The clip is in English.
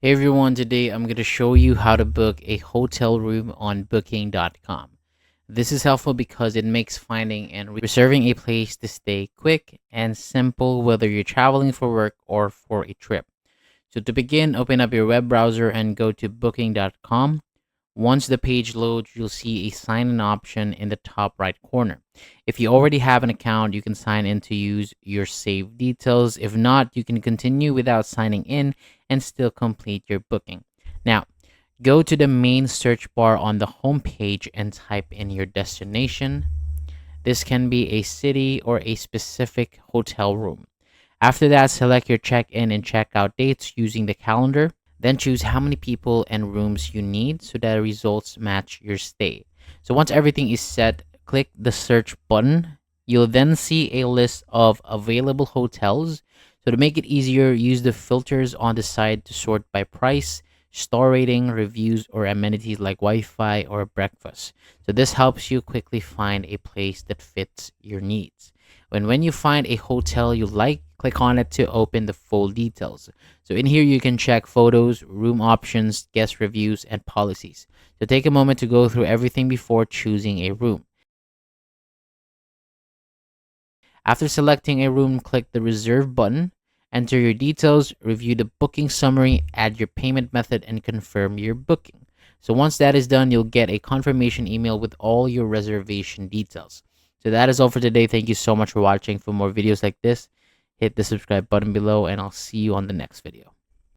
Hey everyone, today I'm going to show you how to book a hotel room on booking.com. This is helpful because it makes finding and reserving a place to stay quick and simple whether you're traveling for work or for a trip. So to begin, open up your web browser and go to booking.com. Once the page loads, you'll see a sign in option in the top right corner. If you already have an account, you can sign in to use your saved details. If not, you can continue without signing in and still complete your booking. Now, go to the main search bar on the home page and type in your destination. This can be a city or a specific hotel room. After that, select your check-in and check-out dates using the calendar. Then choose how many people and rooms you need so that results match your stay. So once everything is set, click the search button. You'll then see a list of available hotels. So to make it easier, use the filters on the side to sort by price, star rating, reviews, or amenities like Wi-Fi or breakfast. So this helps you quickly find a place that fits your needs. When you find a hotel you like, click on it to open the full details. So in here you can check photos, room options, guest reviews, and policies. So take a moment to go through everything before choosing a room. After selecting a room, click the reserve button, enter your details, review the booking summary, add your payment method, and confirm your booking. So once that is done, you'll get a confirmation email with all your reservation details. So that is all for today. Thank you so much for watching. For more videos like this, hit the subscribe button below, and I'll see you on the next video.